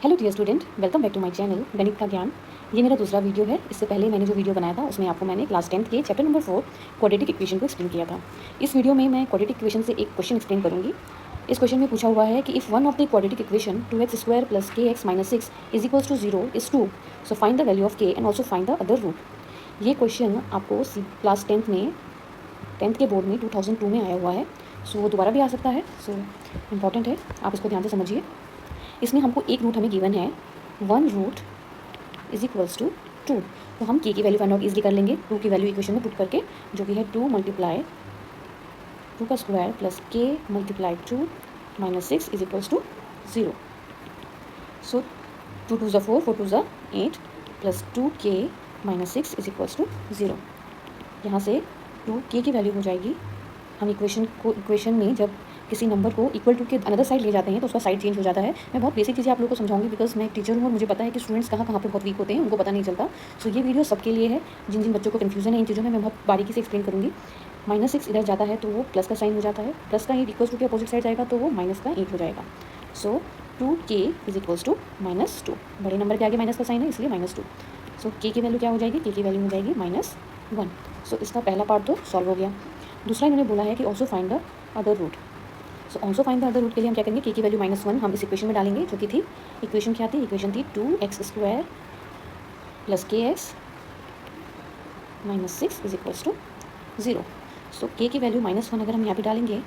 Hello dear student, welcome back to my channel गणित का ज्ञान। ये मेरा दूसरा वीडियो है। इससे पहले मैंने जो वीडियो बनाया था उसमें आपको मैंने क्लास 10th के चैप्टर नंबर 4 क्वाड्रेटिक इक्वेशन को एक्सप्लेन किया था। इस वीडियो में मैं क्वाड्रेटिक इक्वेशन से एक क्वेश्चन एक्सप्लेन करूंगी। इस क्वेश्चन में पूछा हुआ है कि if one of the quadratic equation 2x² + kx - 6 = 0 is true, so find the value of k and also find the other root. ये क्वेश्चन आपको क्लास 10th के बोर्ड में 2002 में आया हुआ है। सो वो दोबारा भी आ सकता है। सो इम्पॉर्टेंट है, आप इसको ध्यान से समझिए। इसमें हमको एक रूट हमें गिवन है, 1 रूट इज इक्वल्स टू 2। तो हम के की वैल्यू फाइंड आउट इजली कर लेंगे। 2 की वैल्यू इक्वेशन में पुट करके, जो कि है 2 × 2 का स्क्वायर प्लस k × 2 - 6 = 0। सो 2 2 4, 4 2 8 प्लस 2k - 6 = 0। यहाँ से 2k की वैल्यू हो जाएगी। हम इक्वेशन में जब किसी नंबर को इक्वल टू के अनदर साइड ले जाते हैं तो उसका साइड चेंज हो जाता है। मैं बहुत बेसिक चीज़ें आप लोगों को समझाऊंगी, बिकॉज मैं एक टीचर हूँ और मुझे पता है कि स्टूडेंट्स कहाँ कहाँ पे बहुत वीक होते हैं, उनको पता नहीं चलता। सो ये वीडियो सबके लिए है। जिन जिन बच्चों को कन्फ्यूजन है इन चीज़ों में, मैं बहुत बारीकी से एक्सप्लेन करूँगी। -6 इधर जाता है तो वो प्लस का साइन हो जाता है, प्लस का 8 इक्वल्स टू के अपोजिट साइड जाएगा तो वो माइनस का 8 हो जाएगा। सो 2k = -2। बड़े नंबर के आगे माइनस का साइन है, इसलिए -2। सो k की वैल्यू क्या हो जाएगी? k की वैल्यू हो जाएगी -1। सो इसका पहला पार्ट तो सॉल्व हो गया। दूसरा इन्होंने बोला है कि also find the other root. So also find the other root के लिए हम क्या करेंगे? के की वैल्यू -1 हम इस इक्वेशन में डालेंगे, जो कि थी इक्वेशन क्या थी? इक्वेशन थी 2x² + kx - 6 = 0। सो के की वैल्यू -1 अगर हम यहाँ पे डालेंगे,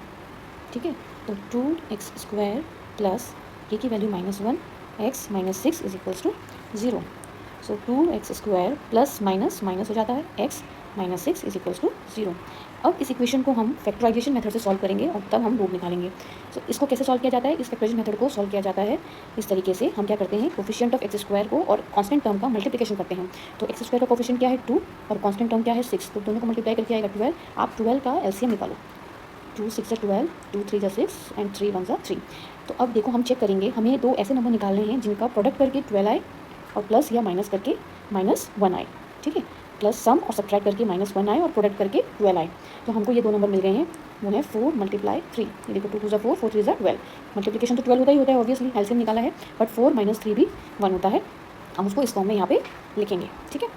ठीक है, तो 2x² प्लस के की वैल्यू -1 x - 6 = 0। सो 2x² प्लस माइनस माइनस हो जाता है, x - 6 = 0। अब इस इक्वेशन को हम फैक्टराइजेशन मेथड से सॉल्व करेंगे और तब हम रूट निकालेंगे। सो इसको कैसे सॉल्व किया जाता है? इस फैक्टराइजेशन मेथड को सॉल्व किया जाता है इस तरीके से। हम क्या करते हैं? कोफिशिएंट ऑफ x² को और कांस्टेंट टर्म का मल्टीप्लिकेशन करते हैं। तो x² का कोफिशिएंट क्या है? 2 और कांस्टेंट टर्म क्या है? 6। तो दोनों को मल्टीप्लाई करके आएगा 12। आप 12 का एलसीएम निकालो। 2 6 12, 2 3 6 एंड 3 1 3। तो अब देखो, हम चेक करेंगे, हमें दो ऐसे नंबर निकालने हैं जिनका प्रोडक्ट करके 12 आए और प्लस या माइनस करके -1 आए। ठीक है, प्लस सम और सब्ट्रैक्ट करके -1 आए और प्रोडक्ट करके 12 आए। तो हमको ये दो नंबर मिल गए हैं, वो है 4 × 3। ये देखो, 2 2 4, 4 3 12। मल्टीप्लिकेशन तो 12 होता ही होता है, ऑब्वियसली एलसीएम निकाला है, बट 4 - 3 भी 1 होता है। हम उसको इस फॉर्म में यहाँ पे लिखेंगे। ठीक है,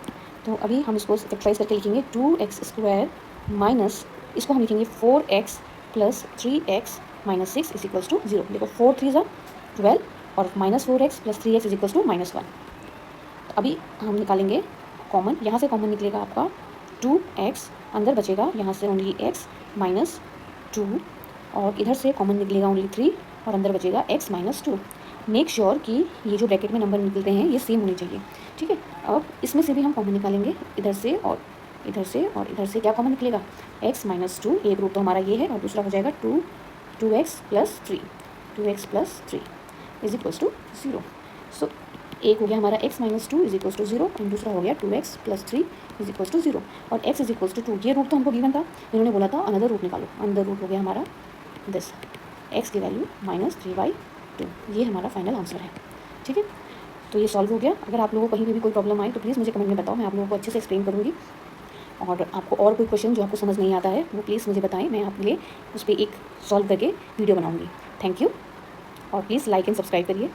तो अभी हम इसको फैक्टराइज करके लिखेंगे। 2x² माइनस, इसको हम लिखेंगे 4x + 3x - 6 = 0। देखो, 4 3 12 और -4x + 3x = -1। तो अभी हम निकालेंगे कॉमन। यहाँ से कॉमन निकलेगा आपका 2x, अंदर बचेगा यहाँ से ओनली x -2, और इधर से कॉमन निकलेगा ओनली 3 और अंदर बचेगा x -2। मेक श्योर कि ये जो ब्रैकेट में नंबर निकलते हैं ये सेम होने चाहिए। ठीक है, अब इसमें से भी हम कॉमन निकालेंगे, इधर से और इधर से, और इधर से क्या कॉमन निकलेगा? x -2। एक रूट तो हमारा ये है और दूसरा हो जाएगा 2x + 3, 2x + 3 = 0। सो एक हो गया हमारा x -2 = 0 और दूसरा हो गया 2x + 3 = 0 और x = 2। ये रूट तो हमको गिवन था, इन्होंने बोला था अनदर रूट निकालो। अनदर रूट हो गया हमारा दिस, x की वैल्यू -3/2। ये हमारा फाइनल आंसर है। ठीक है, तो ये सॉल्व हो गया। अगर आप लोगों को कहीं भी कोई प्रॉब्लम आए तो प्लीज़ मुझे कमेंट में बताओ, मैं आप लोगों को अच्छे से एक्सप्लेन करूँगी। और आपको और कोई क्वेश्चन जो आपको समझ नहीं आता है वो प्लीज़ मुझे बताएं, मैं आपके लिए उस पर एक सॉल्व करके वीडियो बनाऊँगी। थैंक यू, और प्लीज़ लाइक एंड सब्सक्राइब करिए।